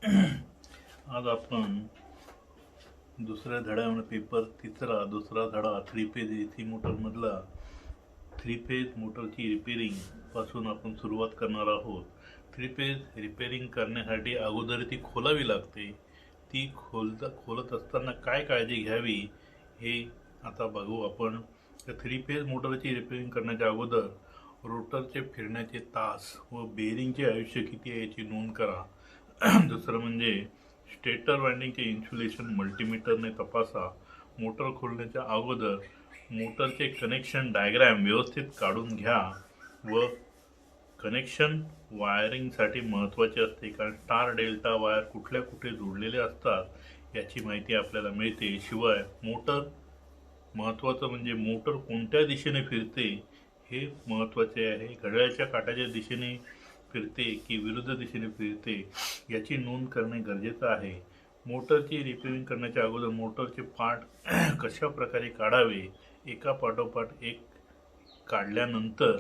आज आपण दुसऱ्या धड्यामध्ये पेपर दुसरा धडा थ्री फेज एसी मोटर मधला थ्री फेज मोटरची रिपेरिंग पासून आपण सुरुवात करणार आहोत. थ्री फेज रिपेरिंग करण्यासाठी अगोदर ती खोलावी लागते. ती खोलत असताना काय काळजी घ्यावी हे आता बघू आपण. थ्री फेज मोटरची रिपेरिंग करण्याच्या अगोदर रोटरचे फिरण्याचे तास व बेरिंगचे आयुष्य किती आहे याची नोंद करा. दुसरं म्हणजे स्टेटर वाइंडिंगचे इन्सुलेशन मल्टीमीटरने तपासा. मोटर खोलण्याच्या अगोदर मोटरचे कनेक्शन डायग्राम व्यवस्थित काढून घ्या व कनेक्शन वायरिंगसाठी महत्त्वाचे असते, कारण स्टार डेल्टा वायर कुठे जोडलेले असतात याची माहिती आपल्याला मिळते. शिवाय महत्त्वाचं म्हणजे मोटर कोणत्या दिशेने फिरते हे महत्त्वाचे आहे. घड्याळाच्या काट्याच्या दिशेने फिरते की विरुद्ध दिशेने फिरते याची नोंद करणे गरजेचं आहे. मोटरची रिपेरिंग करण्याच्या अगोदर मोटरचे पार्ट कशा प्रकारे काढावे, एका पाठोपाठ एक काढल्यानंतर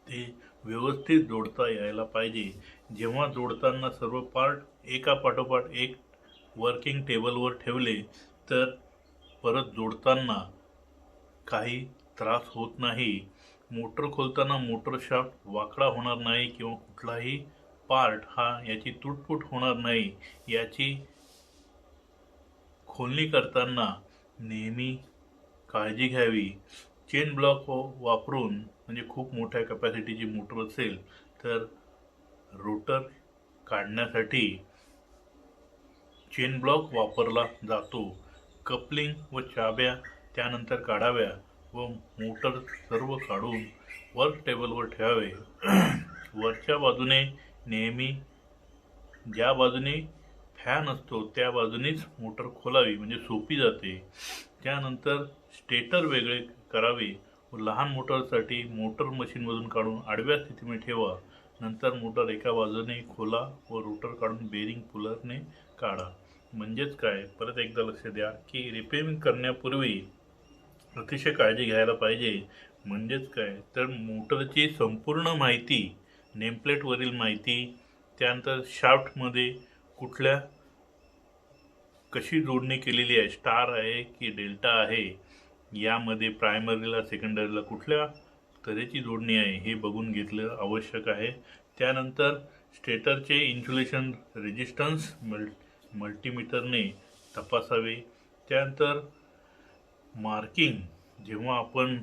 ते व्यवस्थित जोडता यायला पाहिजे. जेव्हा जोडताना सर्व पार्ट एका पाठोपाठ एक वर्किंग टेबलवर ठेवले तर परत जोडताना काही त्रास होत नाही. मोटर खोलताना मोटर शाफ्ट वाकडा होणार नाही किंवा कुठलाही पार्ट याची तुटफूट होणार नाही याची खोलणी करताना नेहमी काळजी घ्यावी. चेन ब्लॉक वापरून, म्हणजे खूप मोठ्या कॅपॅसिटीची मोटर असेल तर रोटर काढण्यासाठी चेन ब्लॉक वापरला जातो. कपलिंग व चाब्या त्यानंतर काढाव्या व मोटर सर्व काढून वर्क टेबलवर ठेवावे. वरच्या बाजूने नेहमी ज्या बाजूने फॅन असतो त्या बाजूनेच मोटर खोलावी, म्हणजे सोपी जाते. त्यानंतर स्टेटर वेगळे करावे व लहान मोटरसाठी मोटर मशीनमधून काढून आडव्या स्थितीमध्ये ठेवा. नंतर मोटर एका बाजूने खोला व रोटर काढून बेरिंग पुलरने काढा. म्हणजेच काय, परत एकदा लक्ष द्या की रिपेरिंग करण्यापूर्वी अतिशय काळजी घ्यायला पाहिजे. म्हणजेच काय तर मोटरची संपूर्ण माहिती, नेमप्लेटवरील माहिती, त्यानंतर शाफ्टमध्ये कशी जोडणी केलेली आहे, स्टार आहे की डेल्टा आहे, यामध्ये प्रायमरीला सेकंडरीला कुठल्या तऱ्हेची जोडणी आहे हे बघून घेतलं आवश्यक आहे. त्यानंतर स्टेटरचे इन्सुलेशन रेजिस्टन्स मल्टीमीटरने तपासावे. त्यानंतर मार्किंग, जेव्हा आपण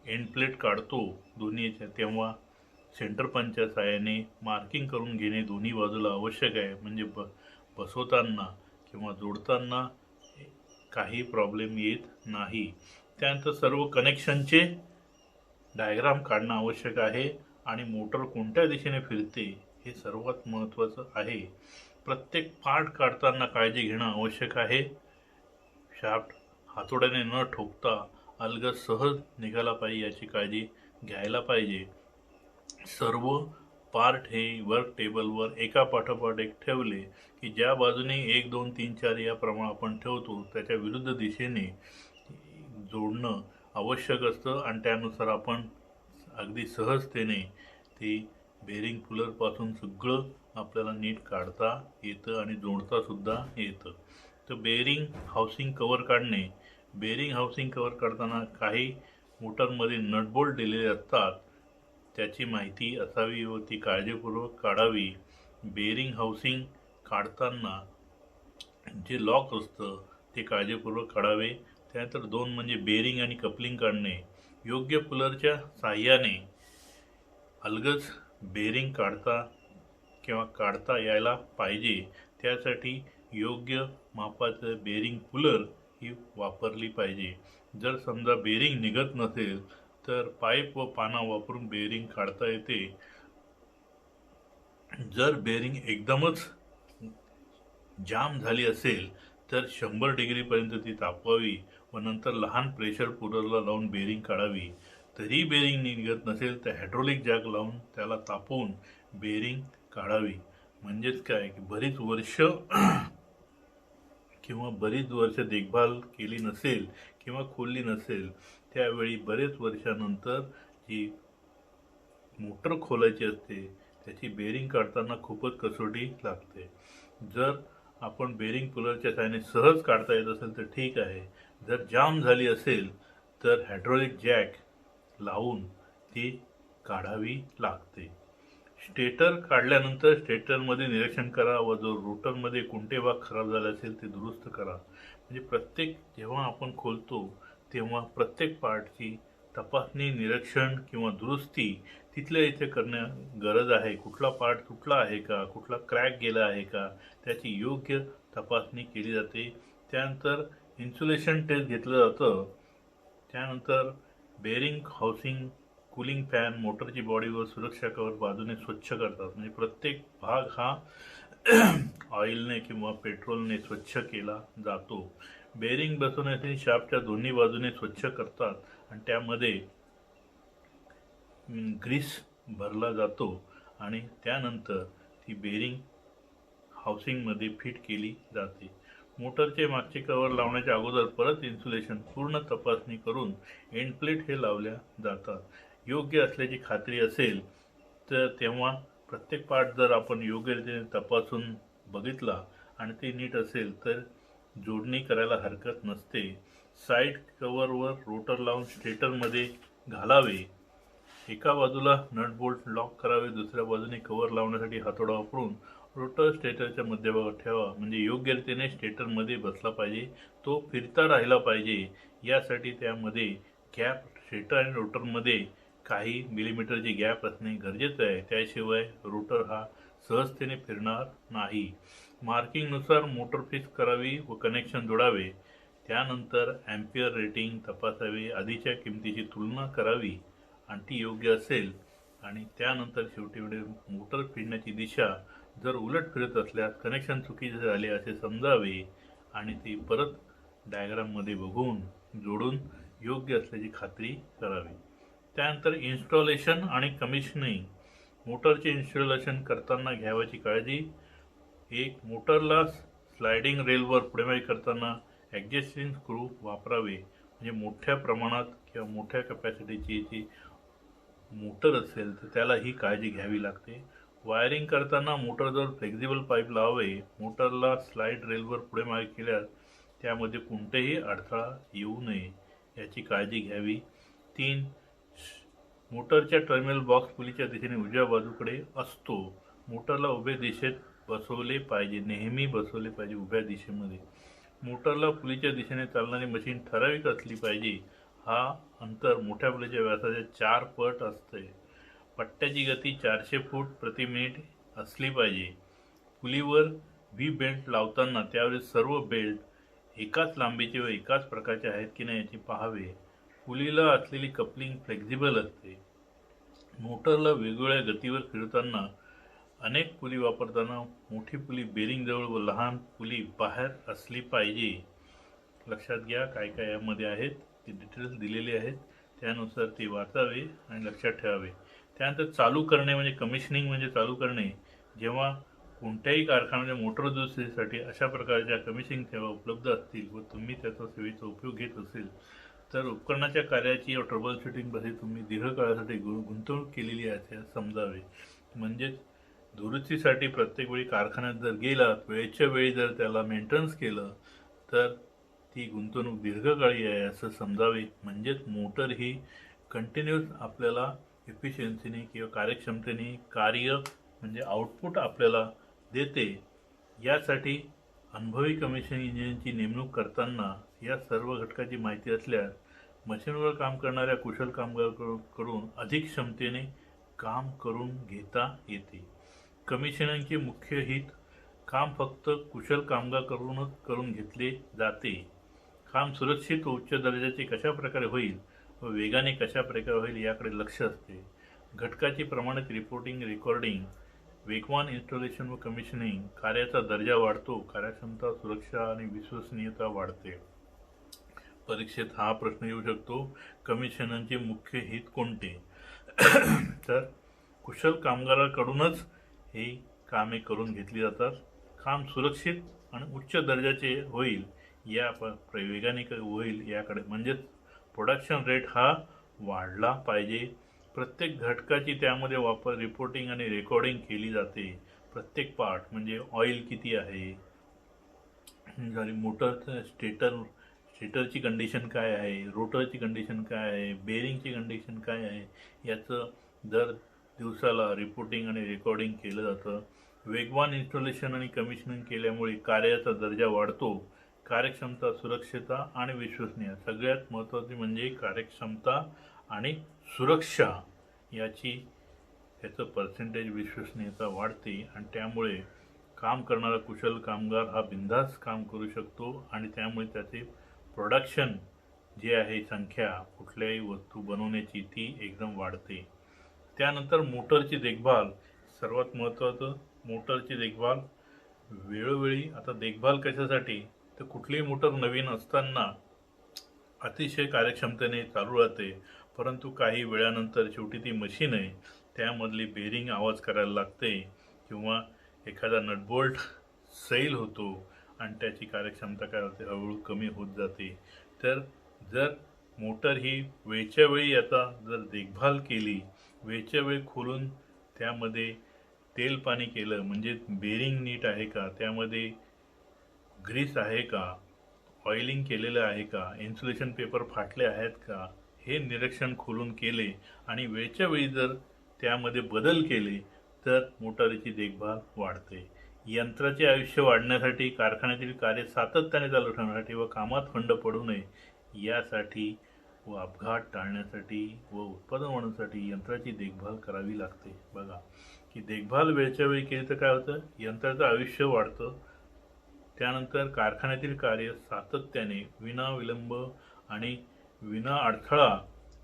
एंड प्लेट काढतो दोन्ही तेव्हा सेंटर पंचच्या साहाय्याने मार्किंग करून घेणे दोन्ही बाजूला आवश्यक आहे. म्हणजे बसवताना किंवा जोडताना काही प्रॉब्लेम येत नाही. त्यानंतर सर्व कनेक्शनचे डायग्राम काढणं आवश्यक आहे आणि मोटर कोणत्या दिशेने फिरते हे सर्वात महत्त्वाचं आहे. प्रत्येक पार्ट काढताना काळजी घेणं आवश्यक आहे. शाफ्ट हातोड्याने न ठोकता अलगद सहज निघाला पाहिजे याची काळजी घ्यायला पाहिजे. सर्व पार्ट हे वर्क टेबलवर एका पाठोपाठ एक ठेवले की ज्या बाजूने 1 2 3 4 याप्रमाणे आपण ठेवतो त्याच्या विरुद्ध दिशेने जोडणं आवश्यक असतं आणि त्यानुसार आपण अगदी सहजतेने ते बेरिंग पुलरपासून सगळं आपल्याला नीट काढता येतं आणि जोडता सुद्धा येतं. तर बेरिंग हाऊसिंग कवर काढणे. बेरिंग हाऊसिंग कवर काढताना काही मोटरमध्ये नटबोल्ट दिलेले असतात, त्याची माहिती असावी व ती काळजीपूर्वक काढावी. बेरिंग हाऊसिंग काढताना जे लॉक असतं ते काळजीपूर्वक काढावे. त्यानंतर 2 म्हणजे बेरिंग आणि कपलिंग काढणे. योग्य पुलरच्या साह्याने अलगद बेरिंग काढता यायला पाहिजे. त्यासाठी योग्य मापाचं बेरिंग पुलर ही वापरली पाहिजे. जर समजा बेरिंग निघत नसेल तर पाईप व पाना वापरून बेरिंग काढता येते. जर बेरिंग एकदमच जाम झाली असेल तर 100 डिग्रीपर्यंत ती तापवावी व नंतर लहान प्रेशर कुकरला लावून बेरिंग काढावी. तरी बेरिंग निघत नसेल तर हायड्रोलिक जॅक लावून त्याला तापवून बेरिंग काढावी. म्हणजेच काय की बरीच वर्ष देखभाल केली नसेल किंवा खोलली नसेल त्यावेळी बरेच वर्षानंतर जी मोटर खोलायची असते त्याची बेरिंग काढताना खूपच कसोटी लागते. जर आपण बेरिंग पुलरच्या सहाय्याने सहज काढता येत असेल तर ठीक आहे. जर जाम झाली असेल तर हायड्रॉलिक जॅक लावून ती काढावी लागते. स्टेटर काढल्यानंतर स्टेटरमध्ये निरीक्षण करा व जो रोटरमध्ये कोणते भाग खराब झाले असेल ते दुरुस्त करा. म्हणजे प्रत्येक जेव्हा आपण खोलतो तेव्हा प्रत्येक पार्टची तपासणी, निरीक्षण किंवा दुरुस्ती तिथल्या इथे करण्या गरज आहे. कुठला पार्ट तुटला आहे का, कुठला क्रॅक गेला आहे का, त्याची योग्य तपासणी केली जाते. त्यानंतर इन्सुलेशन टेस्ट घेतलं जातं. त्यानंतर बेरिंग, हाऊसिंग, कूलिंग फॅन, मोटरची बॉडी व सुरक्षा कवर बाजूने स्वच्छ करतात. म्हणजे प्रत्येक भाग हा ऑइलने किंवा पेट्रोलने स्वच्छ केला जातो. बेरिंग बसवण्यासाठी शाफ्टच्या दोन्ही बाजूने स्वच्छ करतात आणि त्यामध्ये ग्रीस भरला जातो आणि त्यानंतर ती बेरिंग हाऊसिंगमध्ये फिट केली जाते. मोटरचे मागचे कव्हर लावण्याच्या अगोदर परत इन्सुलेशन पूर्ण तपासणी करून एंड प्लेट हे लावल्या जातात. योग्य असल्याची खात्री असेल तर तेव्हा प्रत्येक पार्ट जर आपण योग्य रीतीने तपासून बघितला आणि ते नीट असेल तर जोडणी करायला हरकत नसते. साईड कव्हरवर रोटर लावून स्टेटरमध्ये घालावे. एका बाजूला नट बोल्ट लॉक करावे, दुसऱ्या बाजूने कव्हर लावण्यासाठी हातोडा वापरून रोटर स्टेटरच्या मध्यभागात ठेवा. म्हणजे योग्य रीतीने स्टेटरमध्ये बसला पाहिजे, तो फिरता राहिला पाहिजे. यासाठी त्यामध्ये गॅप, स्टेटर आणि रोटरमध्ये काही मिलीमीटरची गॅप असणे गरजेचं आहे. त्याशिवाय रोटर हा सहजतेने फिरणार नाही. मार्किंगनुसार मोटर फिक्स करावी व कनेक्शन जोडावे. त्यानंतर ॲम्पियर रेटिंग तपासावे, आधीच्या किमतीची तुलना करावी आणि ती योग्य असेल आणि त्यानंतर शेवटी मोटर फिरण्याची दिशा जर उलट फिरत असल्यास कनेक्शन चुकीचे झाले असे समजावे आणि ती परत डायग्राममध्ये बघून जोडून योग्य असल्याची खात्री करावी. त्यानंतर इन्स्टॉलेशन आणि कमिशनिंग. मोटरचे इन्स्टॉलेशन करताना घ्यावयाची काळजी. एक, मोटरला स्लायडिंग रेलवर पुढे करताना ॲडजस्टिंग स्क्रू वापरावे. म्हणजे मोठ्या प्रमाणात किंवा मोठ्या कॅपॅसिटीची जी मोटर असेल तर त्याला ही काळजी घ्यावी लागते. वायरिंग करताना मोटरजवळ फ्लेक्झिबल पाईप लावावे. मोटरला स्लाइड रेलवर पुढे मागे केल्यास त्यामध्ये कोणतेही अडथळा येऊ नये याची काळजी घ्यावी. 3, मोटरच्या टर्मिनल बॉक्स पुलीच्या दिशेने उजव्या बाजूकडे असतो. मोटरला उभ्या दिशेत बसवले पाहिजे, नेहमी बसवले पाहिजे उभ्या दिशेमध्ये. मोटरला पुलीच्या दिशेने चालणारी मशीन ठराविक असली पाहिजे. हा अंतर मोठ्या पुलीच्या व्यासाच्या 4 पट असते. पट्ट्याची गती 400 फूट प्रति मिनिट असली पाहिजे. पुलीवर व्ही बेल्ट लावताना त्यावेळी सर्व बेल्ट एकाच लांबीचे व एकाच प्रकारचे आहेत की नाही याची पाहावे. पुलीला असलेली कपलिंग फ्लेक्झिबल असते. मोटरला वेगवेगळ्या गतीवर फिरताना अनेक पुली वापरताना मोठी पुली बेरिंग जवळ व लहान पुली बाहेर असली पाहिजे. लक्षात घ्या काय काय यामध्ये आहेत ते डिटेल्स दिलेले आहेत, त्यानुसार ते वाचावे आणि लक्षात ठेवावे. त्यानंतर चालू करणे म्हणजे कमिशनिंग म्हणजे चालू करणे. जेव्हा कोणत्याही कारखान्याच्या मोटर दुरुस्तीसाठी अशा प्रकारच्या कमिशनिंग सेवा उपलब्ध असतील व तुम्ही त्याचा सेवेचा उपयोग घेत असेल तर उपकरणाच्या कार्याची ट्रबल शूटिंगमध्ये तुम्ही दीर्घकाळासाठी गुंतवणूक केलेली आहे असे समजावे. म्हणजेच दुरुस्तीसाठी प्रत्येक वेळी कारखान्यात जर गेला वेळच्या वेळी जर त्याला मेंटेनन्स केलं तर ती गुंतवणूक दीर्घकाळी आहे असं समजावे. म्हणजेच मोटर ही कंटिन्यूस आपल्याला एफिशियन्सीने किंवा कार्यक्षमतेने कार्य म्हणजे आउटपुट आपल्याला देते. यासाठी अनुभवी कमिशनिंग इंजिनिअरची नेमणूक करताना या सर्व घटकाची माहिती असल्यास मशीनवर काम करणाऱ्या कुशल कामगारांकडून अधिक क्षमतेने काम करून घेता येते. कमिशनिंगचे मुख्य हित. काम फक्त कुशल कामगारांकडूनच करून घेतले जाते. काम सुरक्षित व उच्च दर्जाचे कशा प्रकारे होईल व वेगाने कशा प्रकारे होईल याकडे लक्ष असते. घटकाची प्रमाणित रिपोर्टिंग, रेकॉर्डिंग. वेगवान इन्स्टॉलेशन व कमिशनिंग. कार्याचा दर्जा वाढतो, कार्यक्षमता, सुरक्षा आणि विश्वसनीयता वाढते. परीक्षेत हा प्रश्न येऊ शकतो, कमिशनरचे मुख्य हित कोणते? तर कुशल कामगारांकडूनच ही कामे करून घेतली जातात. काम सुरक्षित आणि उच्च दर्जाचे होईल या वेगाने होईल याकडे म्हणजेच प्रोडक्शन रेट हा वाढला पाहिजे. प्रत्येक घटकाची त्यामध्ये रिपोर्टिंग आणि रेकॉर्डिंग केली जाते. प्रत्येक पार्ट म्हणजे ऑइल किती आहे, झाली मोटरचं स्टेटरची कंडिशन काय आहे, रोटरची कंडिशन काय आहे, बेरिंगची कंडिशन काय आहे, याचं दर दिवसाला रिपोर्टिंग आणि रेकॉर्डिंग केलं जातं. वेगवान इन्स्टॉलेशन आणि कमिशनिंग केल्यामुळे कार्याचा दर्जा वाढतो. कार्यक्षमता, सुरक्षितता आणि विश्वसनीय, सगळ्यात महत्त्वाचे म्हणजे कार्यक्षमता आणि सुरक्षा याचं पर्सेंटेज विश्वसनीयता वाढते आणि त्यामुळे काम करणारा कुशल कामगार हा बिनधास्त काम करू शकतो आणि त्यामुळे त्याचे प्रोडक्शन जे आहे संख्या कुठल्याही वस्तू बनवण्याची ती एकदम वाढते. त्यानंतर मोटरची देखभाल, सर्वात महत्त्वाचं मोटरची देखभाल वेळोवेळी. आता देखभाल कशासाठी, तर कुठलीही मोटर नवीन असताना अतिशय कार्यक्षमतेने चालू राहते, परंतु काही वेळानंतर शेवटी ती मशीन आहे, त्यामधली बेरिंग आवाज करायला लागते किंवा एखादा नटबोल्ट सैल होतो आणि त्याची कार्यक्षमता काय होते, हळूहळू कमी होत जाते. तर जर मोटर ही वेळच्या वेळी आता जर देखभाल केली, वेळच्या वेळी खोलून त्यामध्ये तेल पाणी केलं, म्हणजे बेरिंग नीट आहे का, त्यामध्ये ग्रीस आहे का, ऑइलिंग केलेलं आहे का, इन्सुलेशन पेपर फाटले आहेत का, हे निरीक्षण खोलून केले आणि वेळच्या वेळी जर त्यामध्ये बदल केले तर मोटारीची देखभाल वाढते. यंत्राचे आयुष्य वाढण्यासाठी, कारखान्यातील कार्य सातत्याने चालू ठेवण्यासाठी व कामात खंड पडू नये यासाठी व अपघात टाळण्यासाठी व उत्पादन वाढवण्यासाठी यंत्राची देखभाल करावी लागते. बघा की देखभाल वेळच्या वेळी केली तर काय होतं, यंत्राचं आयुष्य वाढतं. त्यानंतर कारखान्यातील कार्य सातत्याने विना विलंब आणि विना अडथळा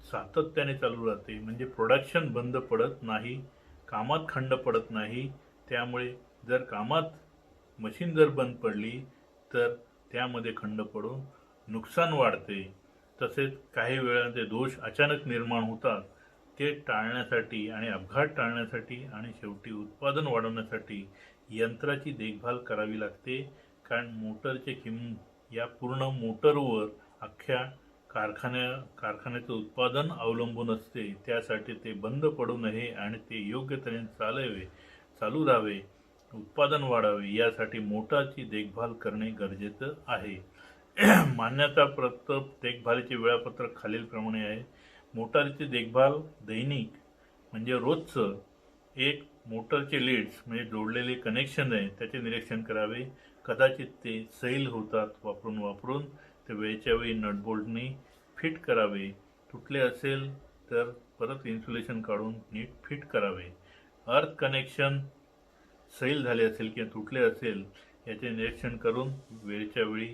सातत्याने चालू राहते, म्हणजे प्रोडक्शन बंद पडत नाही, कामात खंड पडत नाही. त्यामुळे जर कामात मशीन जर बंद पडली तर त्यामध्ये खंड पडून नुकसान वाढते. तसेच काही वेळा ते दोष अचानक निर्माण होतात, ते टाळण्यासाठी आणि अपघात टाळण्यासाठी आणि शेवटी उत्पादन वाढवण्यासाठी यंत्राची देखभाल करावी लागते. कारण मोटरचे या पूर्ण मोटरवर अख्ख्या कारखान्याचं उत्पादन अवलंबून असते. त्यासाठी ते बंद पडू नये आणि ते योग्य तऱ्हेने चालू राहावे, उत्पादन वाढावे, यासाठी मोटारची देखभाल करणे गरजेचं आहे. मान्यताप्राप्त देखभालीचे वेळापत्रक खालीलप्रमाणे आहे. मोटारीची देखभाल दैनिक म्हणजे रोजचं एक मोटरचे लीड्स म्हणजे जोडलेले कनेक्शन आहे त्याचे निरीक्षण करावे. कदाचित ते सैल होतात वापरून ते वेळच्या वेळी नटबोल्टने फिट करावे. तुटले असेल तर परत इन्सुलेशन काढून नीट फिट करावे. अर्थ कनेक्शन सैल झाले असेल किंवा तुटले असेल याचे निरीक्षण करून वेळच्या वेळी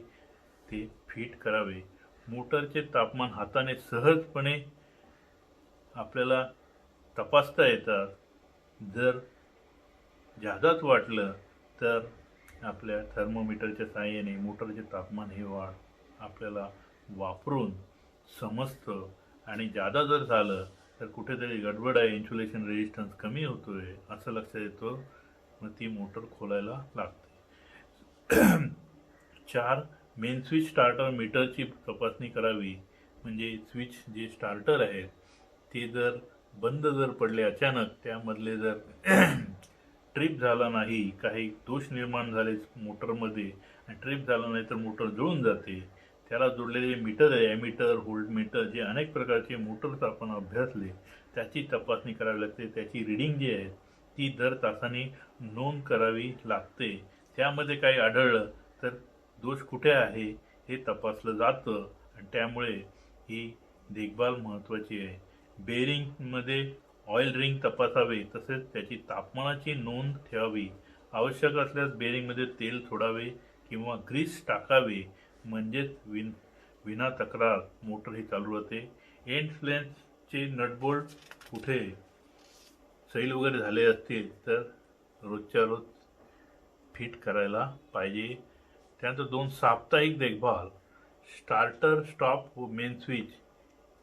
ते फिट करावे. मोटरचे तापमान हाताने सहजपणे आपल्याला तपासता येतात. जर जादाच वाटलं तर आपल्या थर्मोमीटरच्या साहाय्याने मोटरचे तापमान हे आपल्याला वापरून समजतं आणि जादा जर झालं तर कुठेतरी गडबड आहे, इन्सुलेशन रेजिस्टन्स कमी होतोय असं लक्षात येतं, मग ती मोटर खोलायला लागते. 4. मेन स्विच स्टार्टर मीटरची तपासणी करावी. म्हणजे स्विच जे स्टार्टर आहेत ते जर बंद जर पडले अचानक, त्यामधले जर ट्रिप झाला नाही, काही दोष निर्माण झाले मोटरमध्ये आणि ट्रिप झाला नाही तर मोटर जळून जाते. त्याला जोडलेले मीटर आहे, ॲमीटर, व्होल्ट मीटर, जे अनेक प्रकारचे मोटर्स आपण अभ्यासले त्याची तपासणी करावी लागते. त्याची रिडिंग जी आहे ती दर तासाने नोंद करावी लागते. त्यामध्ये काही आढळलं तर दोष कुठे आहे हे तपासलं जातं आणि त्यामुळे ही देखभाल महत्त्वाची आहे. बेरिंगमध्ये ऑइल रिंग तपासावे, तसेच त्याची तापमानाची नोंद ठेवावी. आवश्यक असल्यास बेरिंगमध्ये तेल सोडावे किंवा ग्रीस टाकावे, म्हणजेच विना तक्रार मोटर ही चालू राहते. एंड फ्लेंसचे नटबोल्ट कुठे सैल वगैरे झाले असतील तर रोजच्या रोज फिट करायला पाहिजे. त्यानंतर 2. साप्ताहिक देखभाल. स्टार्टर, स्टॉप व मेन स्विच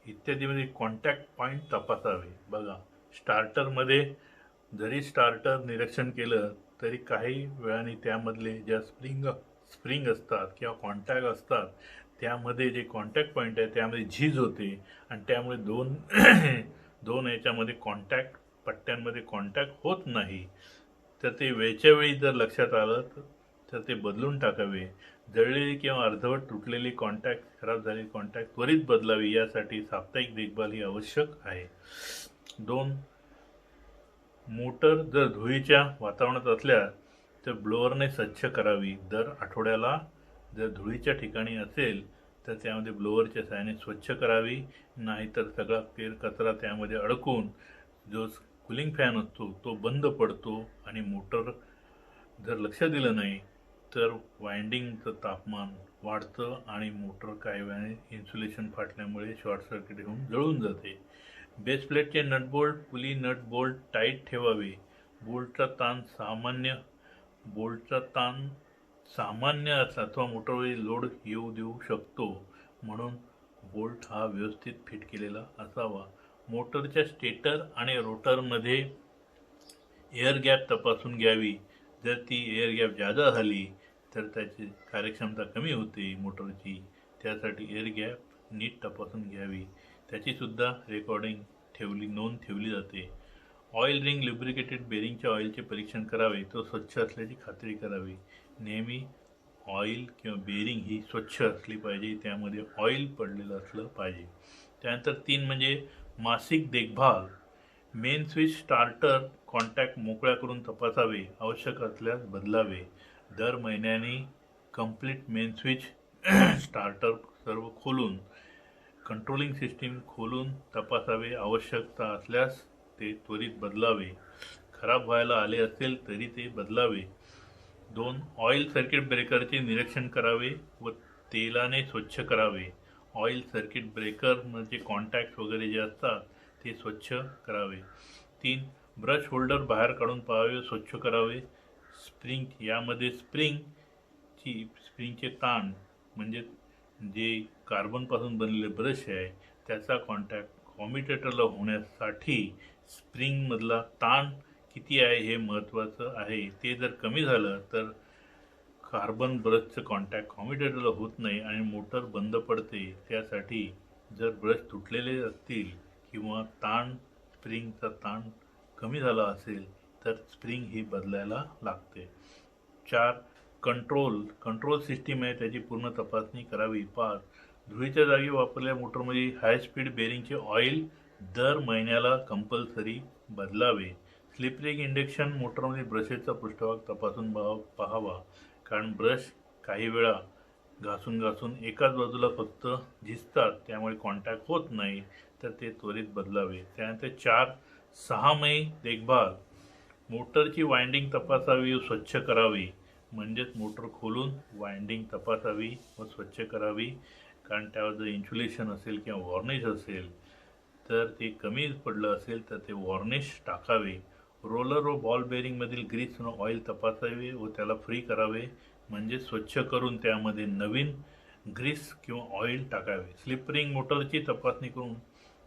इत्यादीमध्ये कॉन्टॅक्ट पॉईंट तपासावे. बघा, स्टार्टरमध्ये जरी स्टार्टर निरीक्षण केलं तरी काही वेळाने त्यामधले ज्या स्प्रिंग असतात किंवा कॉन्टॅक्ट असतात त्यामध्ये जे कॉन्टॅक्ट पॉईंट आहे त्यामध्ये झीज होते आणि त्यामुळे दोन याच्यामध्ये पट्ट्यांमध्ये कॉन्टॅक्ट होत नाही तर ते वेळच्या वेळी जर लक्षात आलं तर ते बदलून टाकावे. जळलेली किंवा अर्धवट तुटलेली कॉन्टॅक्ट, खराब झालेली कॉन्टॅक्ट त्वरित बदलावी. यासाठी साप्ताहिक देखभाल ही आवश्यक आहे. 2. मोटर जर धुळीच्या वातावरणात असल्यास तर ब्लोअरने स्वच्छ करावी. दर आठवड्याला जर धुळीच्या ठिकाणी असेल तर त्यामध्ये ब्लोअरच्या सहाय्याने स्वच्छ करावी. नाहीतर सगळा केर कचरा त्यामध्ये अडकून जो कूलिंग फॅन असतो तो बंद पडतो आणि मोटर जर लक्ष दिलं नाही तर वाइंडिंगचं तापमान वाढतं आणि मोटर काही वेळाने इन्सुलेशन फाटल्यामुळे शॉर्ट सर्किट होऊन जळून जाते. बेस प्लेटचे nut bolt, pulley nut bolt tight ठेवावे. बोल्टचा ताण सामान्य अथवा मोटरवरील लोड येऊ देऊ शकतो, म्हणून बोल्ट हा व्यवस्थित फिट केलेला असावा. मोटरच्या स्टेटर आणि रोटरमध्ये एअर गॅप तपासून घ्यावी. जर ती एअर गॅप जादा झाली तर त्याची कार्यक्षमता कमी होते मोटरची. त्यासाठी एअर गॅप नीट तपासून घ्यावी. त्याचीसुद्धा नोंद ठेवली जाते. ऑइल रिंग लुब्रिकेटेड बेरिंगच्या ऑइलचे परीक्षण करावे. तो स्वच्छ असल्याची खात्री करावी. नेहमी ऑइल किंवा बेरिंग ही स्वच्छ असली पाहिजे, त्यामध्ये ऑइल पडलेलं असलं पाहिजे. त्यानंतर 3 म्हणजे मासिक देखभाल. मेन स्विच स्टार्टर कॉन्टॅक्ट मोकळ्या करून तपासावे. आवश्यक असल्यास बदलावे. दर महिन्यानी कंप्लीट मेन स्विच स्टार्टर सर्व खोलून कंट्रोलिंग सिस्टीम खोलून तपासावे. आवश्यकता असल्यास ते त्वरित बदलावे. खराब व्हायला आले असेल तरी ते बदलावे. 2. ऑइल सर्किट ब्रेकरचे निरीक्षण करावे व तेलाने स्वच्छ करावे. ऑइल सर्किट ब्रेकर म्हणजे कॉन्टॅक्ट वगैरे जे असतात ते स्वच्छ करावे. 3. ब्रश होल्डर बाहेर काढून पाहावे व स्वच्छ करावे. यामध्ये स्प्रिंगचे ताण म्हणजे जे कार्बनपासून बनलेले ब्रश आहे त्याचा कॉन्टॅक्ट कॉम्युटेटरला होण्यासाठी स्प्रिंगमधला ताण किती आहे हे महत्त्वाचं आहे. ते जर कमी झालं तर कार्बन ब्रशचं कॉन्टॅक्ट कॉम्युटेटरला होत नाही आणि मोटर बंद पडते. त्यासाठी जर ब्रश तुटलेले असतील किंवा स्प्रिंगचा ताण कमी झाला असेल तर स्प्रिंग ही बदलायला लागते. 4. कंट्रोल सिस्टीम आहे त्याची पूर्ण तपासणी करावी. 5. धुळीच्या जागी वापरलेल्या मोटरमध्ये हाय स्पीड बेरिंगचे ऑइल दर महिन्याला कंपल्सरी बदलावे. स्लिप रिंग इंडक्शन मोटरमध्ये ब्रशेसचा पृष्ठभाग तपासून पाहावा, कारण ब्रश काही वेळा घासून एकाच बाजूला फक्त झिजतात, त्यामुळे कॉन्टॅक्ट होत नाही, तर ते त्वरित बदलावे. त्यानंतर 4. 6 देखभाल. मोटरची वाइंडिंग तपासावी व स्वच्छ करावी. म्हणजेच मोटर खोलून वाइंडिंग तपासावी व स्वच्छ करावी, कारण त्यावर जर इन्सुलेशन असेल किंवा वॉर्निश असेल तर ते कमी पडलं असेल तर ते वॉर्निश टाकावे. रोलर व बॉल बेरिंगमधील ग्रीस व ऑइल तपासावे व त्याला फ्री करावे, म्हणजे स्वच्छ करून त्यामध्ये नवीन ग्रीस किंवा ऑइल टाकावे. स्लिप रिंग मोटरची तपासणी करून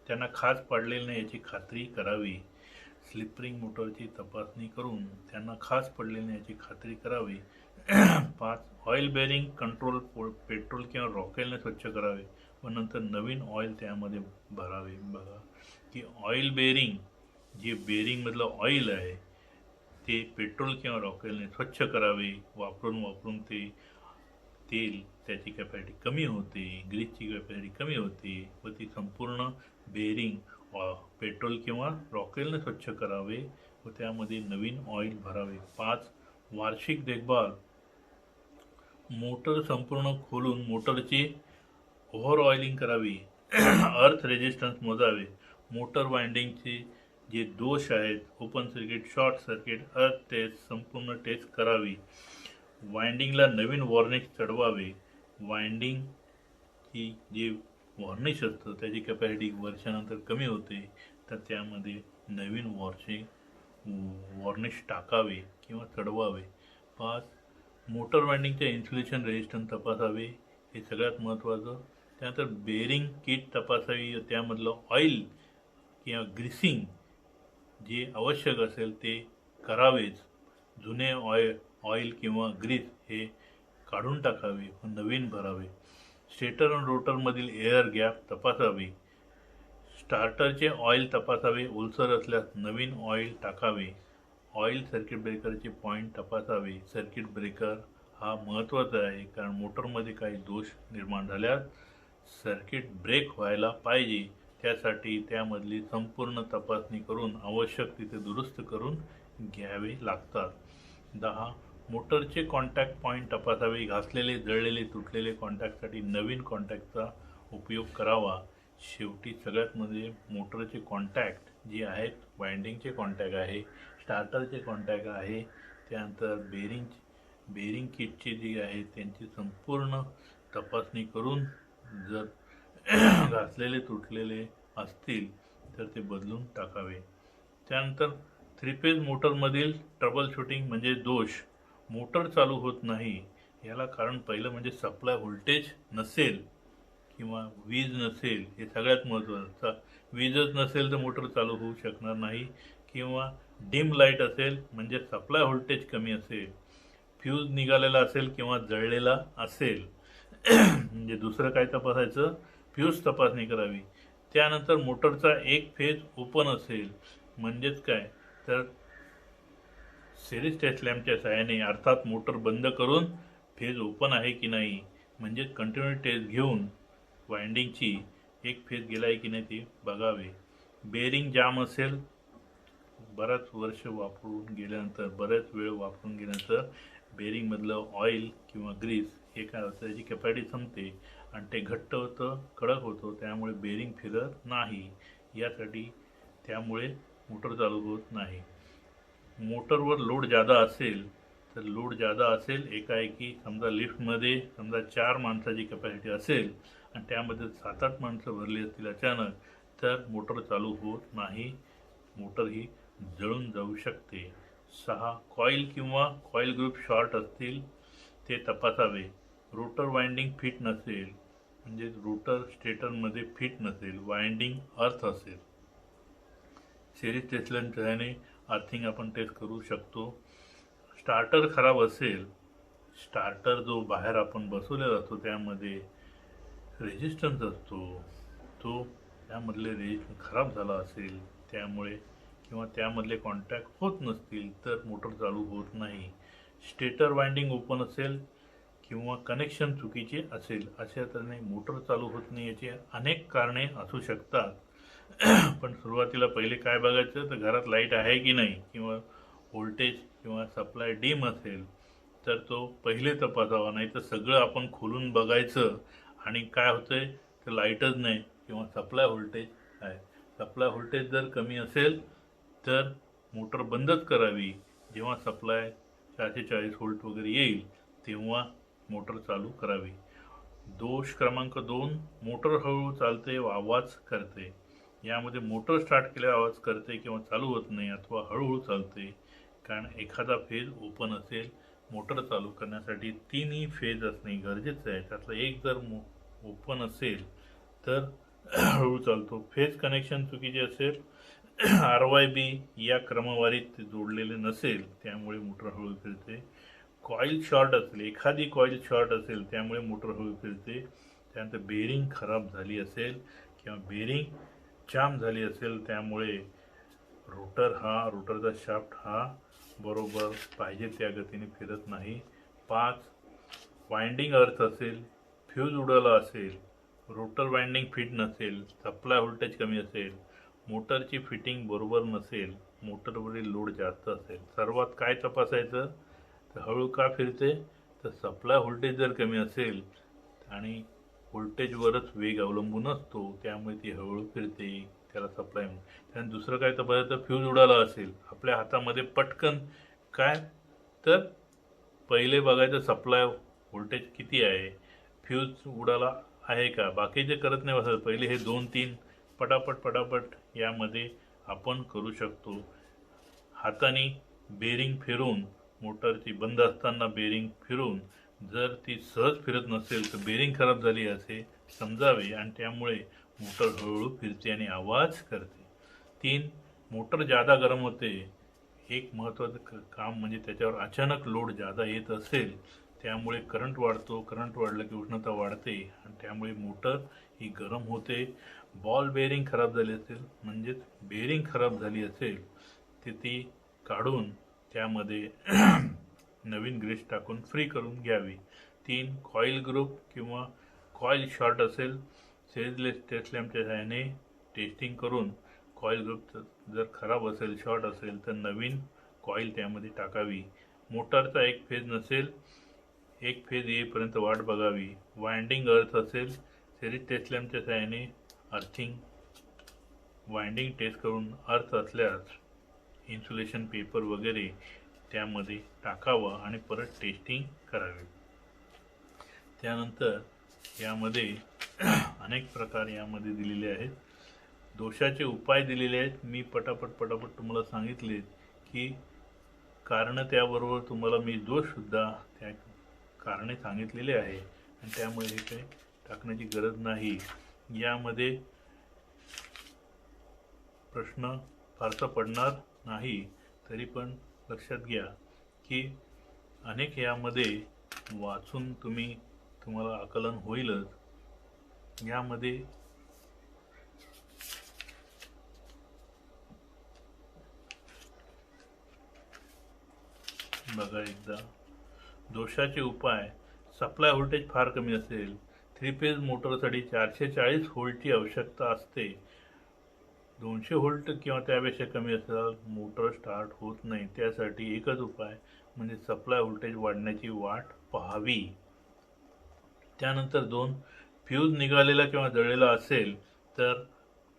त्यांना खाच पडलेली नाही याची खात्री करावी. स्लिप रिंग मोटरची तपासणी करून त्यांना खाच पडलेली नाही याची खात्री करावी. 5. ऑइल बेरिंग कंट्रोल पेट्रोल किंवा रॉकेलने स्वच्छ करावे व नंतर नवीन ऑइल त्यामध्ये भरावे. बघा की ऑइल बेरिंग जे बेरिंगमधलं ऑइल आहे ते पेट्रोल किंवा रॉकेलने स्वच्छ करावे. वापरून ते तेल त्याची कॅपॅसिटी कमी होते, ग्रीसची कॅपॅसिटी कमी होते व ती संपूर्ण बेरिंग पेट्रोल किंवा रॉकेलने स्वच्छ करावे व त्यामध्ये नवीन ऑइल भरावे. 5. वार्षिक देखभाल. मोटर संपूर्ण खोलून मोटरची ओव्हर ऑइलिंग करावी. अर्थ रेजिस्टन्स मोजावे. मोटर वाइंडिंगचे जे दोष आहेत, ओपन सर्किट, शॉर्ट सर्किट, अर्थ टेस्ट संपूर्ण टेस्ट करावी. वाइंडिंगला नवीन वॉर्निश चढवावे. वाइंडिंग ही जे वॉर्निश असतं त्याची कॅपॅसिटी वर्षानंतर कमी होते, तर त्यामध्ये नवीन वॉर्निश टाकावे किंवा चढवावे. 5. मोटर वाइंडिंगच्या इन्सुलेशन रेजिस्टन्स तपासावे, हे सगळ्यात महत्त्वाचं. त्यानंतर बेरिंग किट तपासावी, त्यामधलं ऑइल किंवा ग्रीसिंग जे आवश्यक असेल ते करावेच. जुने ऑइल किंवा ग्रीस हे काढून टाकावे व नवीन भरावे. स्टेटर आणि रोटरमधील एअर गॅप तपासावी. स्टार्टरचे ऑइल तपासावे, ओलसर असल्यास नवीन ऑइल टाकावे. ऑइल सर्किट ब्रेकरचे पॉईंट तपासावे. सर्किट ब्रेकर हा महत्त्वाचा आहे, कारण मोटरमध्ये काही दोष निर्माण झाल्यास सर्किट ब्रेक व्हायला पाहिजे. त्यासाठी त्यामधली संपूर्ण तपासणी करून आवश्यक तिथे दुरुस्त करून घ्यावे लागतात. 10. मोटरचे कॉन्टॅक्ट पॉईंट तपासावे. घासलेले, जळलेले, तुटलेले कॉन्टॅक्टसाठी नवीन कॉन्टॅक्टचा उपयोग करावा. शेवटी सगळ्यात मध्ये मोटरचे कॉन्टॅक्ट जे आहेत, वाइंडिंगचे कॉन्टॅक्ट आहे, स्टार्टरचे कॉन्टॅक्ट आहे, त्यानंतर बेरिंग किटचे जे आहे त्यांची संपूर्ण तपासणी करून जर घासलेले तुटलेले असतील तर ते बदलून टाकावे. त्यानंतर 3 फेज मोटरमधील ट्रबल शूटिंग म्हणजे दोष. मोटर चालू होत नाही याला कारण पहिलं म्हणजे सप्लाय व्होल्टेज नसेल किंवा वीज नसेल, हे सगळ्यात महत्त्वाचं. वीजच नसेल तर मोटर चालू होऊ शकणार नाही. किंवा डिम लाईट असेल म्हणजे सप्लाय व्होल्टेज कमी असेल. फ्यूज निघालेला असेल किंवा जळलेला असेल म्हणजे दुसरं काय तपासायचं, फ्यूज तपासणी करावी. त्यानंतर मोटरचा एक फेज ओपन असेल म्हणजेच काय तर सिरीज टेस्ट लॅम्पच्या सहाय्याने, अर्थात मोटर बंद करून फेज ओपन आहे की नाही म्हणजे कंटिन्यू टेस्ट घेऊन वाइंडिंगची एक फेज गेला आहे की नाही ते बघावे. बेरिंग जाम असेल, बराच वर्ष वापरून गेल्यानंतर, बऱ्याच वेळ वापरून गेल्यानंतर बेरिंगमधलं ऑइल किंवा ग्रीस हे काय होतं, त्याची कॅपॅसिटी संपते आणि ते घट्ट होतं, कडक होतं, त्यामुळे बेरिंग फिरत नाही. यासाठी त्यामुळे मोटर चालू होत नाही. मोटरवर लोड जादा असेल तर एकाएकी समजा लिफ्टमध्ये समजा 4 माणसाची कॅपॅसिटी असेल आणि त्यामध्ये 7-8 माणसं भरली असतील अचानक, तर मोटर चालू होत नाही, मोटर ही जळून जाऊ शकते. 6. कॉईल किंवा कॉईल ग्रुप शॉर्ट असतील ते तपासावे. रोटर वाइंडिंग फिट नसेल म्हणजे रोटर स्टेटरमध्ये फिट नसेल, वाइंडिंग अर्थ असेल. सिरीज टेस्ट लॅम्पच्याने अर्थिंग आपण टेस्ट करू शकतो. स्टार्टर खराब असेल, स्टार्टर जो बाहेर आपण बसवलेला असतो त्यामध्ये रेजिस्टन्स असतो, तो त्यामधले रेजिस्टन्स खराब झाला असेल त्यामुळे किंवा त्यामधले कॉन्टॅक्ट होत नसतील तर मोटर चालू होत नाही. स्टेटर वाइंडिंग ओपन असेल किंवा कनेक्शन चुकीचे असेल, अशा तऱ्हेने मोटर चालू होत नाही. याची अनेक कारणे असू शकतात. पण सुरुवातीला पहिले काय बघायचं तर घरात लाईट आहे की नाही, किंवा व्होल्टेज किंवा सप्लाय डीम असेल तर तो पहिले तपासावा. नाही तर सगळं आपण खोलून बघायचं आणि काय होतंय तर लाईटच नाही किंवा सप्लाय व्होल्टेज आहे. सप्लाय व्होल्टेज जर कमी असेल तर मोटर बंदच करावी. जेव्हा सप्लाय 440 व्होल्ट वगैरे येईल तेव्हा मोटर चालू करावी. दोष क्रमांक 2, मोटर हळूहळू चालते व आवाज करते. यामध्ये मोटर स्टार्ट केल्यावर आवाज करते किंवा चालू होत नाही अथवा हळूहळू चालते, कारण एखादा फेज ओपन असेल. मोटर चालू करण्यासाठी 3ही फेज असणे गरजेचं आहे. त्यातला एक जर ओपन असेल तर हळू चालतो. फेज कनेक्शन चुकीचे असेल, RYB या क्रमवारीत जोडलेले नसेल त्यामुळे मोटर हळू फिरते. कॉईल शॉर्ट असेल, एखादी कॉईल शॉर्ट असेल त्यामुळे मोटर हळू फिरते. त्यानंतर बेरिंग खराब झाली असेल किंवा बेरिंग जाम झाली असेल त्यामुळे रोटरचा शाफ्ट हा बरोबर पाहिजे त्या गतीने फिरत नाही. 5. वाइंडिंग अर्थ असेल, फ्यूज उडाला असेल, रोटर वाइंडिंग फिट नसेल, सप्लाय व्होल्टेज कमी असेल, मोटरची फिटिंग बरोबर नसेल, मोटरवरील लोड जास्त असेल. सर्वात काय तपासायचं तर हळू का फिरते तर सप्लाय व्होल्टेज जर कमी असेल आणि व्होल्टेजवरच वेग अवलंबून असतो त्यामुळे ती हळूहळू फिरते, त्याला सप्लाय. त्यानंतर दुसरं काय तपासायचं, फ्यूज उडाला असेल. आपल्या हातामध्ये पटकन काय तर पहिले बघायचं सप्लाय व्होल्टेज किती आहे, फ्यूज उडाला आहे का. बाकीचे करत नाही बसत, पहिले हे 2-3 पटापट यामध्ये आपण करू शकतो. हाताने बेरिंग फिरून, मोटरची बंद असताना बेरिंग फिरून जर ती सहज फिरत नसेल तर बेरिंग खराब झाली असे समजावे आणि त्यामुळे मोटर हळूहळू फिरते आणि आवाज करते. 3. मोटर जादा गरम होते. एक महत्त्वाचं काम म्हणजे त्याच्यावर अचानक लोड जादा येत असेल त्यामुळे करंट वाढतो. करंट वाढलं की उष्णता वाढते आणि त्यामुळे मोटर ही गरम होते. बॉल बेअरिंग खराब झाली असेल म्हणजेच बेअरिंग खराब झाली असेल तर ती काढून त्यामध्ये नवीन ग्रीस टाकून फ्री करून घ्यावी. 3 कॉईल ग्रुप किंवा कॉईल शॉर्ट असेल सिरीज टेस्ट लॅम्पच्या सहाय्याने टेस्टिंग करून कॉईल ग्रुप जर खराब असेल शॉर्ट असेल तर नवीन कॉईल त्यामध्ये टाकावी. मोटारचा एक फेज नसेल एक फेज येईपर्यंत वाट बघावी. वाइंडिंग अर्थ असेल सिरीज टेस्ट लॅम्पच्या सहाय्याने अर्थिंग वाइंडिंग टेस्ट करून अर्थ असल्यास इन्सुलेशन पेपर वगैरे त्यामध्ये टाकावं आणि परत टेस्टिंग करावी. त्यानंतर यामध्ये अनेक प्रकार यामध्ये दिलेले आहेत. दोषाचे उपाय दिलेले आहेत. मी पटापट तुम्हाला सांगितले की कारण त्याबरोबर तुम्हाला मी दोषसुद्धा त्या कारणे सांगितलेले आहे आणि त्यामुळे हे काही टाकण्याची गरज नाही. यामध्ये प्रश्न फारसा पडणार नाही. तरी पण लक्षात घ्या की अनेक यामध्ये वाचून तुम्हाला आकलन होईलच. यामध्ये बघा एकदा. दोषाचे उपाय. सप्लाय व्होल्टेज फार कमी असेल. 3 फेज मोटरसाठी 440 व्होल्टची आवश्यकता असते. 200 व्होल्ट किंवा त्यापेक्षा कमी असेल मोटर स्टार्ट होत नाही. त्यासाठी एकच उपाय म्हणजे सप्लाय व्होल्टेज वाढण्याची वाट पाहावी. त्यानंतर 2 फ्यूज निघालेला किंवा जळलेला असेल तर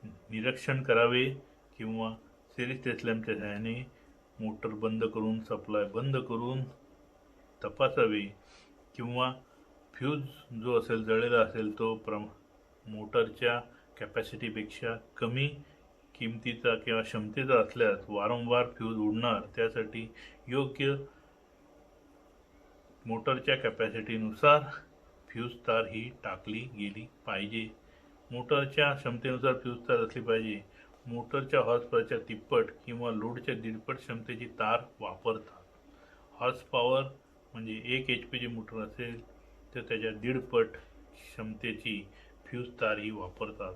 निरीक्षण करावे किंवा सिरीज टेस्ट लॅम्पच्या सहाय्याने मोटर बंद करून सप्लाय बंद करून तपासावे किंवा फ्यूज जो असेल जळलेला असेल तो मोटरच्या कॅपॅसिटीपेक्षा कमी किमतीचा किंवा क्षमतेचा असल्यास वारंवार फ्यूज उडणार. त्यासाठी योग्य मोटरच्या कॅपॅसिटीनुसार फ्यूज तार ही टाकली गेली पाहिजे. मोटरच्या क्षमतेनुसार फ्यूज तार असली पाहिजे. मोटरच्या हॉर्स पॉवरच्या तिप्पट किंवा लोडच्या दीडपट क्षमतेची तार वापरतात. हॉर्स पॉवर म्हणजे 1 HP ची मोटर असेल तर त्याच्या दीडपट क्षमतेची फ्यूज तार ही वापरतात.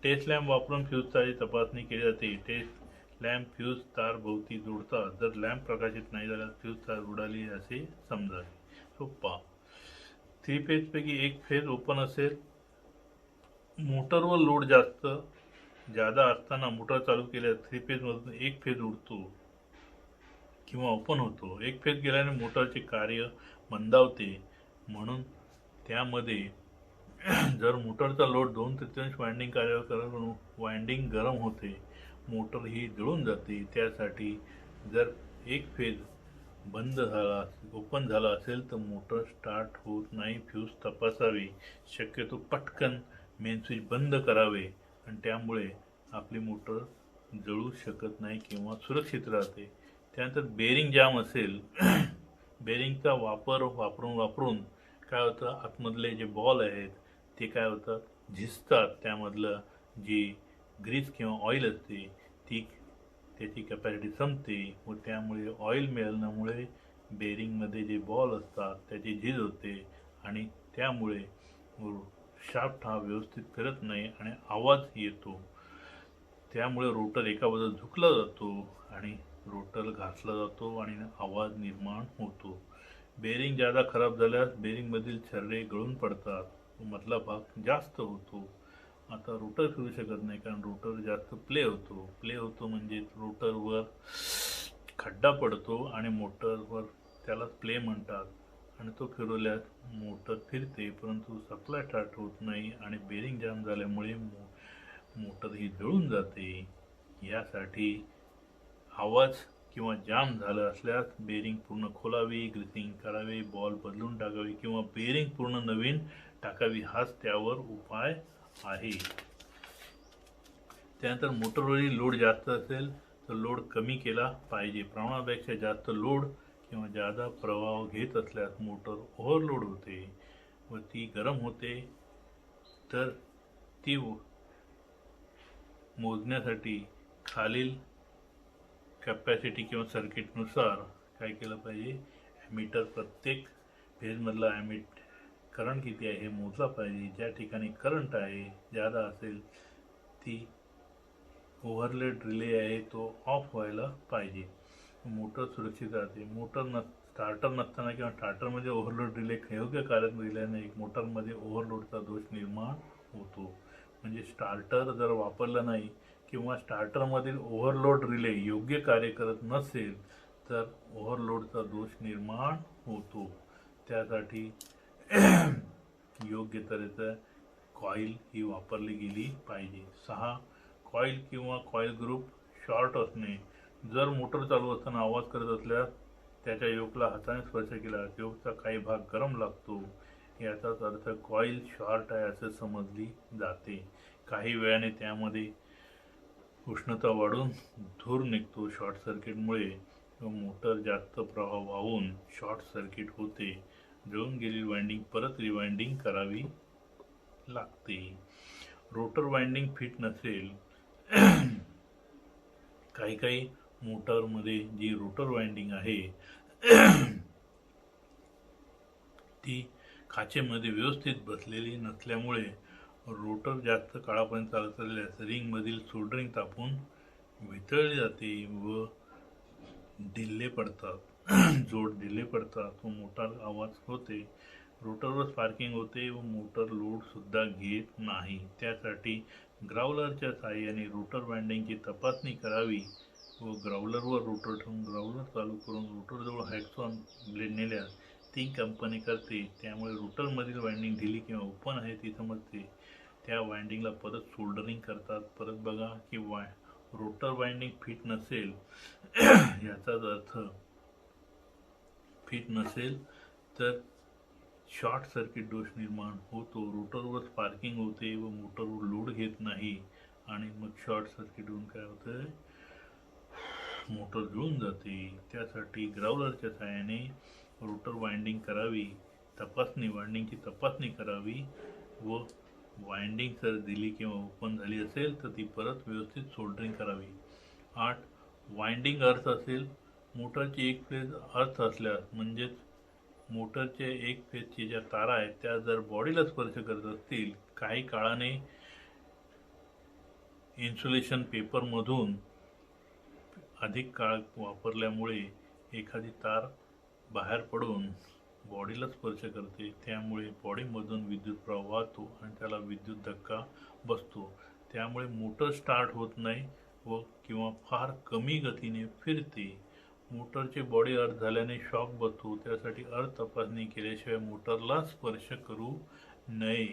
टेस्ट लॅम्प वापरून फ्यूज तारची तपासणी केली जाते. टेस्ट लॅम्प फ्यूज तार भोवती जोडतात. जर लॅम्प प्रकाशित नाही झाल्यास फ्यूज तार उडाली असे समजावे. सोपा. 3 फेज पैकी एक फेज ओपन असेल. मोटरवर लोड जादा असताना मोटर चालू केल्यास 3 फेज मधून एक फेज उडतो किंवा ओपन होतो. एक फेज गेल्याने मोटरचे कार्य मंदावते. म्हणून त्यामध्ये जर मोटरचा लोड 2/3 वाइंडिंग कार्य करून वाइंडिंग गरम होते. मोटर ही जळून जाते. त्यासाठी जर एक फेज बंद झाला ओपन झाला असेल तर मोटर स्टार्ट होत नाही. फ्यूज तपासावे. शक्यतो पटकन मेन स्विच बंद करावे आणि त्यामुळे आपली मोटर जळू शकत नाही किंवा सुरक्षित राहते. त्यानंतर बेअरिंग जाम असेल. बेअरिंगचा वापरून काय होतं आतमधले जे बॉल आहेत ते काय होतात झिजतात. त्यामधलं जी ग्रीस किंवा ऑइल असते त्याची कॅपॅसिटी संपते व त्यामुळे ऑइल मिळाल्यामुळे बेअरिंगमध्ये जे बॉल असतात त्याची झीज होते आणि त्यामुळे शाफ्ट हा व्यवस्थित फिरत नाही आणि आवाज येतो. त्यामुळे रोटर एका बाजूला झुकला जातो आणि रोटर घासला जातो आणि आवाज निर्माण होतो. बेअरिंग जादा खराब झाल्यास बेअरिंगमधील छर्रे गळून पडतात व मधला भाग जास्त होतो. आता रोटर फिरू शकत नाही कारण रोटर जास्त प्ले होतो म्हणजे रोटरवर खड्डा पडतो आणि मोटरवर त्याला प्ले म्हणतात आणि तो फिरवल्यास मोटर फिरते परंतु सप्लाय स्टार्ट होत नाही आणि बेअरिंग जाम झाल्यामुळे मोटर ही जळून जाते. यासाठी आवाज किंवा जाम झालं असल्यास बेअरिंग पूर्ण खोलावी, ग्रीसिंग करावे, बॉल बदलून टाकावी किंवा बेअरिंग पूर्ण नवीन टाकावी. हाच त्यावर उपाय आहे. त्यानंतर मोटरवरील लोड जास्त असेल तर लोड कमी केला पाहिजे. प्रमाणापेक्षा जास्त लोड किंवा जादा प्रवाह घेत असल्यास मोटर ओव्हरलोड होते व ती गरम होते. तर ती मोजण्यासाठी खालील कॅपॅसिटी किंवा सर्किटनुसार काय केलं पाहिजे मीटर प्रत्येक फेजमधला ॲमिट करंट किती आहे हे मोजला पाहिजे. ज्या ठिकाणी करंट आहे जादा असेल ती ओव्हरलोड रिले आहे तो ऑफ व्हायला पाहिजे. मोटर सुरक्षित राहते. स्टार्टर नसताना किंवा स्टार्टरमध्ये ओव्हरलोड रिले योग्य कार्यात दिल्याने एक मोटरमध्ये ओव्हरलोडचा दोष निर्माण होतो. म्हणजे स्टार्टर जर वापरलं नाही किंवा स्टार्टरमधील ओव्हरलोड रिले योग्य कार्य करत नसेल तर ओव्हरलोडचा दोष निर्माण होतो. त्यासाठी योग्य तऱ्हेचं कॉईल ही वापरली गेली पाहिजे. 6. कॉईल किंवा कॉईल ग्रुप शॉर्ट असणे. जर मोटर चालू असताना आवाज करत असल्यास त्याच्या योकला हाताने स्पर्श केला योकचा काही भाग गरम लागतो. याचाच अर्थ कॉईल शॉर्ट आहे असे समजली जाते. काही वेळाने त्यामध्ये उष्णता वाढून धूर निघतो. शॉर्ट सर्किटमुळे मोटर जास्त प्रवाह वाहून शॉर्ट सर्किट होते. जळून गेलेली वाइंडिंग परत रिवाइंडिंग करावी लागते. रोटर वाइंडिंग फिट नसेल. काही मोटरमध्ये जी रोटर वाइंडिंग आहे ती खाचेमध्ये व्यवस्थित बसलेली नसल्यामुळे रोटर जास्त काळापर्यंत चालत असल्यास रिंगमधील सोल्डरिंग तापून वितळली जाते व ढिल्ले पडतात. जोड ढिल्ले पडतात व मोटार आवाज होते. रोटरवर स्पार्किंग होते व मोटर लोड सुद्धा घेत नाही. त्यासाठी ग्राउलरच्या साहाय्याने रोटर वाइंडिंगची तपासणी करावी व ग्राउलरवर रोटर ठेवून ग्राउलर चालू करून रोटरजवळ हॅक्सॉन ब्लेड नेल्यास ती कंपनी करते. त्यामुळे रोटरमधील वाइंडिंग ढिली किंवा ओपन आहे ती समजते. त्या वाइंडिंगला परत सोल्डरिंग करतात. परत बघा की रोटर वाइंडिंग फिट नसेल. याचाच अर्थ फिट नसेल तर शॉर्ट सर्किट दोष निर्माण होतो. रोटरवर स्पार्किंग होते व मोटरवर लोड घेत नाही आणि मग शॉर्ट सर्किट होऊन काय होतं मोटर जळून जाते. त्यासाठी ग्राउलरच्या सहाय्याने रोटर वाइंडिंग करावी. वाइंडिंगची तपासणी करावी व वाइंडिंग जर दिली किंवा ओपन झाली असेल तर ती परत व्यवस्थित सोल्डरिंग करावी. 8. वाइंडिंग अर्थ असेल. मोटरची एक फेज अर्थ असल्यास म्हणजेच मोटरचे एक फेजची ज्या तारा आहेत त्या जर बॉडीला स्पर्श करत असतील काही काळाने इन्सुलेशन पेपरमधून अधिक काळ वापरल्यामुळे एखादी तार बाहेर पडून बॉडीला स्पर्श करते. त्यामुळे बॉडीमधून विद्युत प्रवाह वाहतो आणि त्याला विद्युत धक्का बसतो. त्यामुळे मोटर स्टार्ट होत नाही व किंवा फार कमी गतीने फिरते. मोटरचे बॉडी अर्थ झाल्याने शॉक बसतो. त्यासाठी अर्थ तपासणी केल्याशिवाय मोटरला स्पर्श करू नये.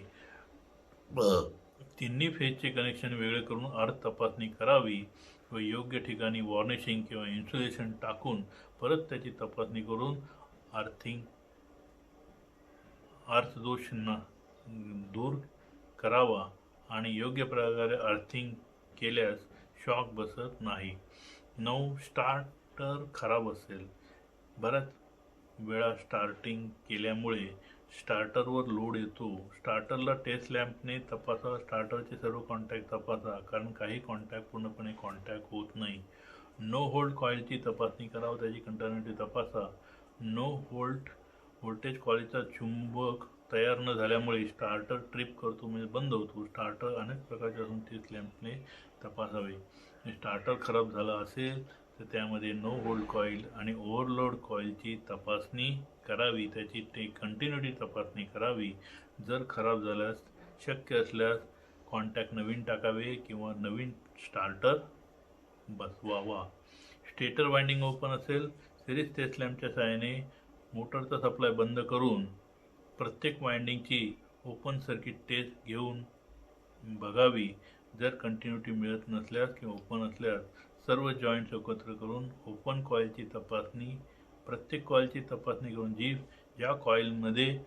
तिन्ही फेजचे कनेक्शन वेगळे करून अर्थ तपासणी करावी व योग्य ठिकाणी वॉर्निशिंग किंवा इन्सुलेशन टाकून परत त्याची तपासणी करून अर्थदोष दूर करावा आणि योग्य प्रकारे अर्थिंग केल्यास शॉक बसत नाही. 9. स्टार्टर खराब असेल. बऱ्याच वेळा स्टार्टिंग केल्यामुळे स्टार्टरवर लोड येतो. स्टार्टरला टेस्ट लॅम्पने तपासा. स्टार्टरचे सर्व कॉन्टॅक्ट तपासा कारण काही कॉन्टॅक्ट पूर्णपणे कॉन्टॅक्ट होत नाही. नो होल्ड कॉईलची तपासणी करा व त्याची कंटिन्युटी तपासा. नो व्होल्टेज कॉईलचा चुंबक तयार न झाल्यामुळे स्टार्टर ट्रिप करतो म्हणजे बंद होतो. स्टार्टर अनेक प्रकारचे असून टेस्ट लॅम्पने तपासावे. स्टार्टर खराब झाला असेल तर त्यामध्ये नो होल्ड कॉईल आणि ओव्हरलोड कॉईलची तपासणी करावी. त्याची कंटिन्युटी तपासणी करावी. जर खराब झाल्यास शक्य असल्यास कॉन्टॅक्ट नवीन टाकावे किंवा नवीन स्टार्टर बसवावा. स्टेटर वाइंडिंग ओपन असेल. सिरीज टेस्ट लॅम्पच्या सहाय्याने मोटरचा सप्लाय बंद करून प्रत्येक वाइंडिंगची ओपन सर्किट टेस्ट घेऊन बघावी. जर कंटिन्युटी मिळत नसल्यास किंवा ओपन असल्यास सर्व जॉईंट्स एकत्र करून ओपन कॉईलची तपासणी प्रत्येक कॉईलची तपासणी करून ज्या कॉईलमध्ये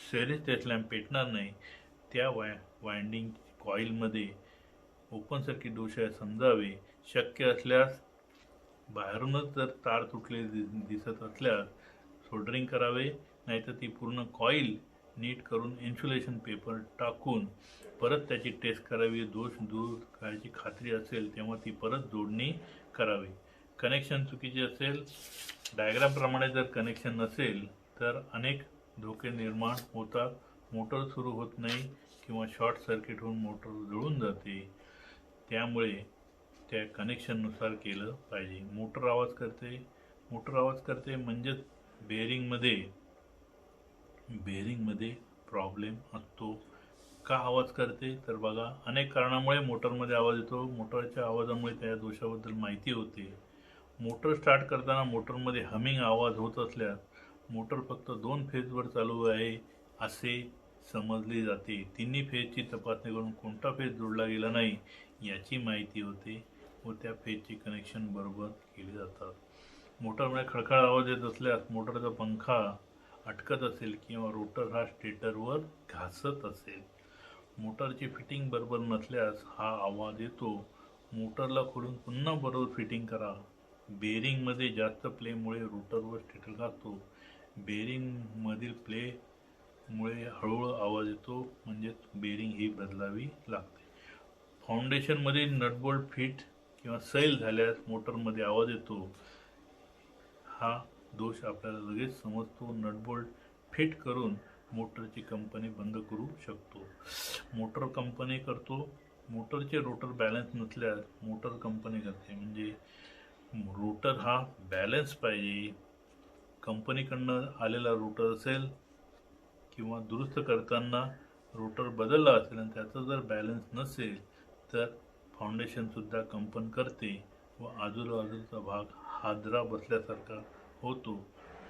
सिरीज टेस्ट लॅम्प पेटणार नाही त्या वाइंडिंग कॉईलमध्ये ओपन सर्किट दोष आहे समजावे. शक्य असल्यास बाहेरूनच जर तार तुटले दिसत असल्यास सोल्डरिंग करावे. नाहीतर ती पूर्ण कॉईल नीट करून इन्सुलेशन पेपर टाकून परत त्याची टेस्ट करावी. दोष दूर करायची खात्री असेल तेव्हा ती परत जोडणी करावी. कनेक्शन चुकीचे असेल. डायग्रामप्रमाणे जर कनेक्शन नसेल तर अनेक धोके निर्माण होतात. मोटर सुरू होत नाही किंवा शॉर्ट सर्किट होऊन मोटर जळून जाते. त्यामुळे त्या कनेक्शननुसार केलं पाहिजे. मोटर आवाज करते म्हणजेच बेअरिंगमध्ये प्रॉब्लेम असतो. का आवाज करते तर बघा, अनेक कारणामुळे मोटरमध्ये आवाज येतो. मोटरच्या आवाजामुळे त्या दोषाबद्दल माहिती होते. मोटर स्टार्ट करताना मोटरमध्ये हमिंग आवाज होत असल्यास मोटर फक्त 2 फेजवर चालू आहे असे समजले जाते. तिन्ही फेजची तपासणी करून कोणता फेज जोडला गेला नाही याची माहिती होते व त्या फेजचे कनेक्शन बरोबर केले जातात. मोटरमध्ये खळखळ आवाज येत असल्यास मोटरचा पंखा अटकत असेल किंवा रोटर हा स्टेटरवर घासत असेल. मोटरची फिटिंग बरोबर नसल्यास हा आवाज येतो. मोटरला खोलून पुन्हा बरोबर फिटिंग करा. बेअरिंगमध्ये जास्त प्लेमुळे रोटरवर स्टेटर घासतो. बेअरिंगमधील प्लेमुळे हळूहळू आवाज येतो, म्हणजेच बेअरिंग ही बदलावी लागते. फाउंडेशनमध्ये नटबोल्ट फिट किंवा सैल झाल्यास मोटरमध्ये आवाज येतो. हा दोष आपल्याला लगेच समजतो. नटबोल्ट फिट करून मोटरची कंपनी बंद करू शकतो. मोटर कंपनी करतो. मोटरचे रोटर बॅलन्स नसल्यास मोटर कंपनी करते. म्हणजे रोटर हा बॅलन्स पाहिजे. कंपनीकडनं आलेला रोटर असेल किंवा दुरुस्त करताना रोटर बदलला असेल आणि त्याचा जर बॅलन्स नसेल तर फाउंडेशनसुद्धा कंपन करते व आजूबाजूचा भाग हादरा बसल्यासारखा होतो.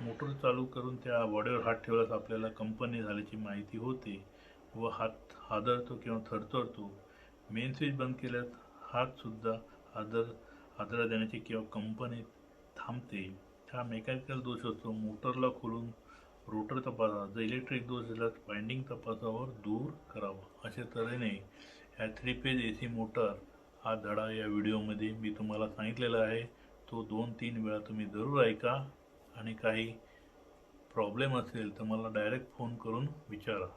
मोटर चालू करून त्या बॉडीवर हात ठेवल्यास आपल्याला कंपनी झाल्याची माहिती होते व हात हादरतो किंवा थरथरतो. मेन स्विच बंद केल्यास हातसुद्धा हादरा देण्याची किंवा कंपनी थांबते. हा मेकॅनिकल दोष असतो. मोटरला खोलून रोटर तपासा. जर इलेक्ट्रिक दोष झाल्यास वाइंडिंग तपासावर दूर करावा. अशा तऱ्हेने ह्या 3 फेज AC मोटर हा धडा या व्हिडिओमध्ये मी तुम्हाला सांगितलेला आहे. तो 2-3 वेळा तुम्ही जरूर ऐका आणि काही प्रॉब्लेम असेल तर मला डायरेक्ट फोन करून विचारा.